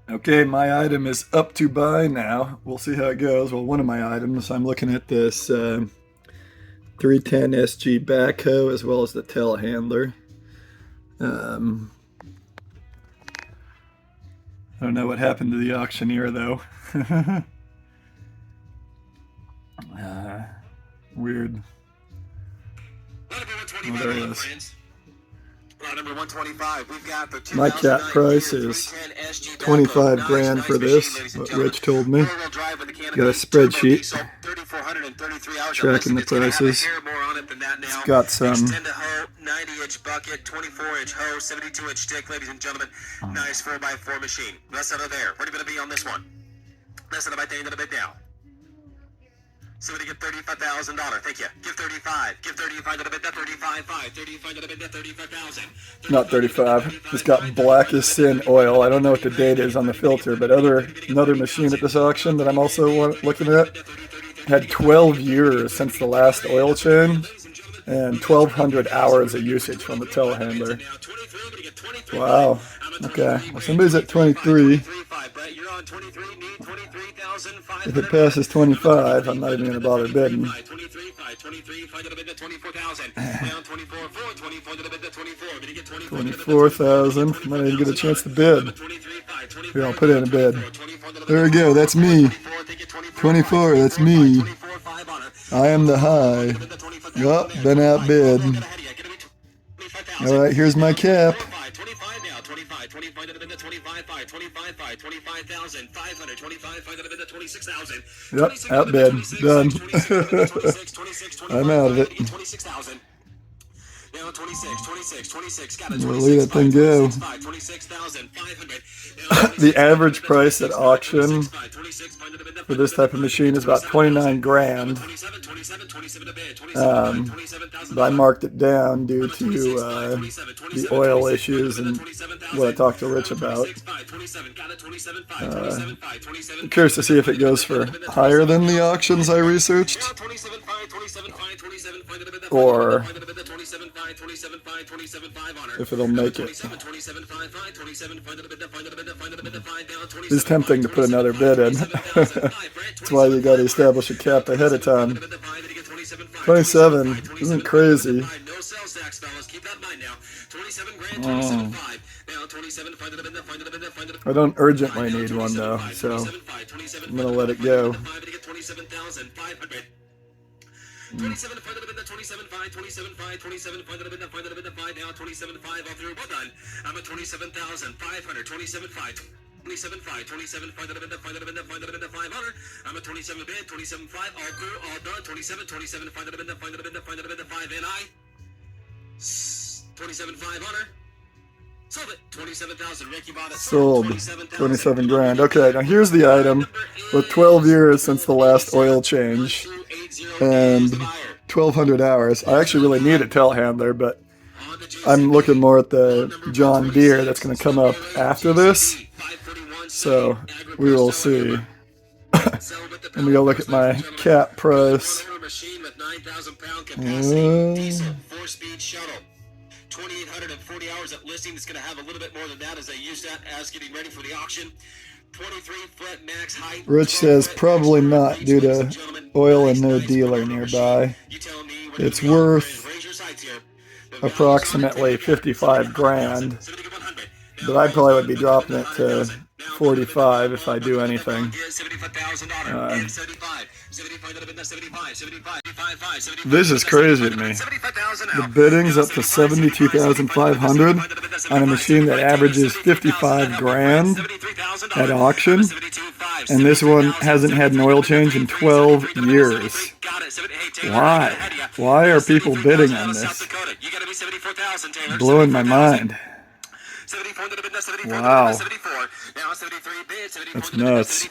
Okay, my item is up to buy now. We'll see how it goes. Well, one of my items, I'm looking at this 310 SG backhoe as well as the telehandler. I don't know what happened to the auctioneer though. Weird. Oh, there he is. Number 125, we've got the My cap price is 25 grand for this, what Rich told me. Got a spreadsheet tracking the prices. It's got some 90-inch bucket, 24-inch hoe, 72-inch stick, ladies and gentlemen. Nice 4x4 machine. Less out of there. Where are you going to be on this one? Less than a bit down. Somebody get $35,000. Thank you. Give 35. Give 35 to the bid. 35. 35 to the bid. 35,000. Not 35. It's got black as sin oil. I don't know what the date is on the filter, but another machine at this auction that I'm also looking at had 12 years since the last oil change and 1,200 hours of usage from the telehandler. Wow. Okay. Well, somebody's at 23. If it passes 25, I'm not even going to bother bidding. 24,000. Might not even get a chance to bid. Here, I'll put in a bid. There we go. That's me. 24. That's me. I am the high. Yup, been outbid. All right, here's my cap. 25,500. Yep, outbid. Done. I'm out of it. We'll leave that thing go. The average price at auction for this type of machine is about 29 grand. But I marked it down due to the oil issues and what I talked to Rich about. I'm curious to see if it goes for higher than the auctions I researched, or if it'll make it. It's tempting to put another bid in. That's why you got to establish a cap ahead of time. 27 isn't crazy. I don't urgently need one though, so I'm gonna let it go. 27,500 now 27,500 all through. Well done. I'm at 27,500. 27,500. 27,500. I'm at 27 bid. 27,500 all through. All done. 27,500. And I 27,500. Sold it. 27,000. Rick, you bought it. Sold. 27 grand. Okay, now here's the item with 12 years since the last oil change and 1,200 hours. I actually really need a telehandler, but I'm looking more at the John Deere that's going to come up after this. So we will see. Let me go look at my cap price. 2,840 hours at listing. It's going to have a little bit more than that as I use that as getting ready for the auction. 23-foot max height. Rich says probably not due to oil and no dealer nearby. It's worth approximately 55 grand, but I probably would be dropping it to 45 if I do anything. This is crazy to me. The bidding's up to 72,500 on a machine that averages 55 grand at auction, and this one hasn't had an oil change in 12 years. Why? Why are people bidding on this? Blowing my mind. Wow. That's nuts.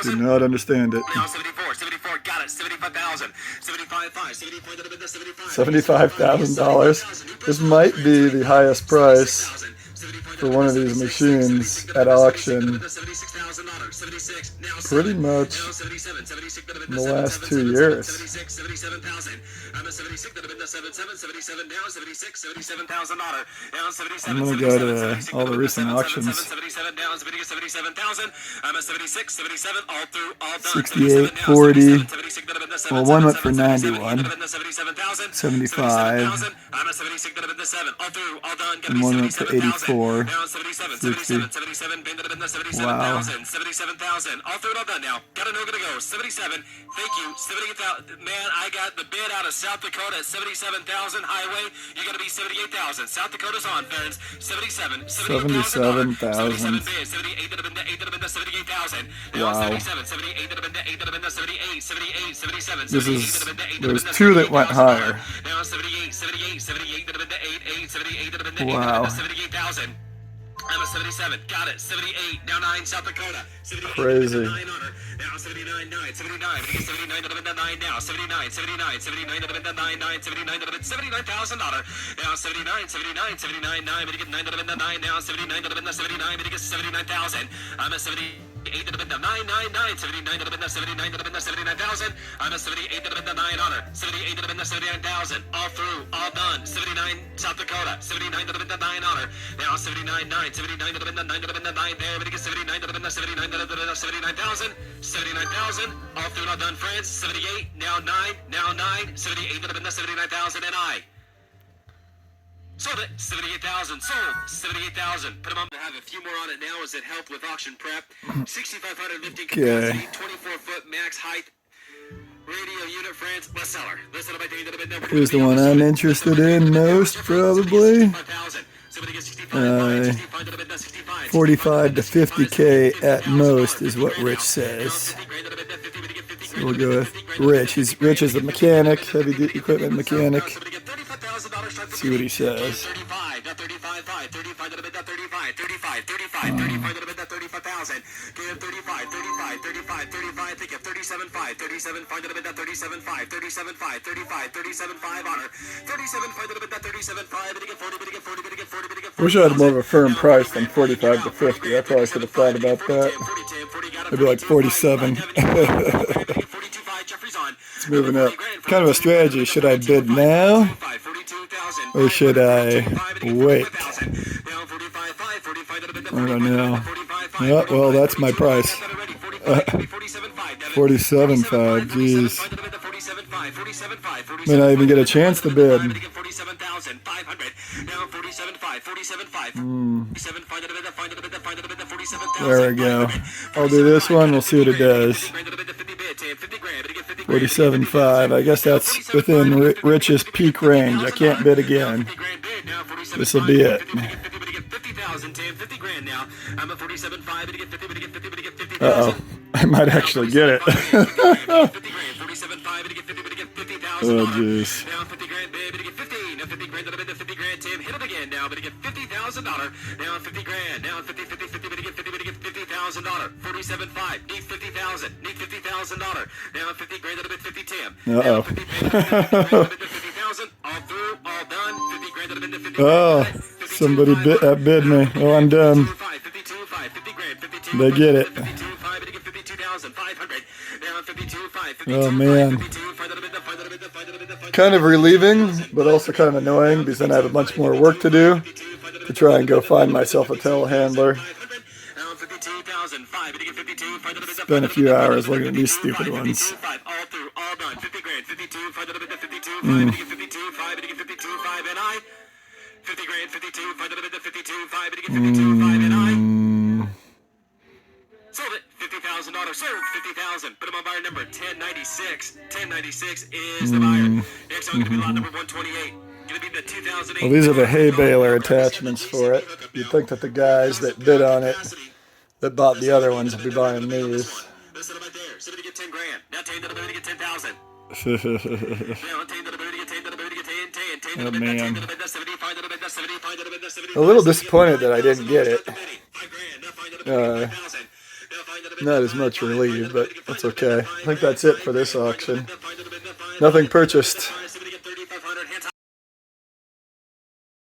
Do not understand it. $75,000. This might be the highest price for one of these machines at auction pretty much in the last 2 years. I'm gonna go to all the recent auctions. 68, 40. Well, one went for 91, 75, and one went for 84, 60. Wow. 77,000. All through it, all done now. Gotta know, gotta go. 77. Thank you. 78,000. Man, I got the bid out of South Dakota at 77,000 highway. You gotta be 78,000. South Dakota's on, friends. 77. 77,000. 78 that have been to 8 that have been to 78,000. Wow. 77. 78 that have been to 8 that have been to 78. 78. 77. This is, there's two that went higher. Now 78. 78. 78 that have been to 8. 8. 78 that have been to 8 Wow. 78,000. I'm a 77. Got it. 78. Now 9, South Dakota. 78, crazy. 9 on her. Now 79, 9. 79. 79 that have been to 9 now. 79. 79. 79 that have been to 9. 9. 79 that have been $79,000. Now 79. 79. 79. 9. But you get 9 that have been to 9 now. 79 that have been to 79. But you get 79,000. I'm a 78 that have been to 999. 79 that have been to 79 that have been to 79,000. I'm a 78 that have been to 9 on her. 78 that have been to 79,000. All through. All done. 79 South Dakota. 79 that have been to 9 on her. Now 79 9. 79 that have been to 9 that have been to 9 there. But you get 79 that have been to 79 that have been to 79,000. 79,000. All through. All done, friends. 78. Now 9. Now 9. 78 that have been to 79,000. And I sold it. 78,000. Sold. 78,000. Put them on to have a few more on it now as it helped with auction prep. 6,500 lifting capacity. 24-foot max height. Radio unit, friends. Bestseller. Listed by Dane that have been. Here's the one I'm interested in most, probably. 45 to 50K at most is what Rich says. So we'll go with Rich. Rich is the mechanic, heavy duty equipment mechanic. See what he says. 35. Wish I had more of a firm price than 45 to 50. I probably should have thought about that. Maybe like 47. It's moving up. Kind of a strategy. Should I bid now? Or should I wait? I don't know. Yeah, well, that's my price. 47.5. Jeez. May not even get a chance to bid. There we go. I'll do this one. We'll see what it does. 47.5. I guess that's within Rich's peak range. I can't bid again. This will be it. Uh-oh. I might actually get it. Oh, jeez. Hit it again now, but you get $50,000. Now $50,000. Now $50,000. 47.5. Need $50,000. Need $50,000. Now $50,000 out of it. 50 Tim. Uh-oh. 50,000. All through. All done. $50,000 out of it. 50. Oh, somebody bid me. Oh, I'm done. 52.5. 50,000. They get it. 52,500. Now 52.5. Oh, man. Kind of relieving, but also kind of annoying because then I have a bunch more work to do to try and go find myself a telehandler. Spend a few hours looking at these stupid ones. Sold it. $50,000. Sold. 50,000. Put them on buyer number 1096. 1096 is the buyer. Next one going to be lot number 128. Going to be the 2008. Well, these are the hay baler attachments for it. You'd think that the guys that bid on it, that bought the other ones, would be buying these. Listen right there. Somebody get 10 grand. Now 10 to the ability to get 10,000. Now 10 to the ability to get 10 to the ability to get 10. 10 to the ability to get 10 75 to the ability 75 to the ability 75. A little disappointed that I didn't get it. 5 grand. Now find the ability 10,000. Not as much relieved, but that's okay. I think that's it for this auction. Nothing purchased.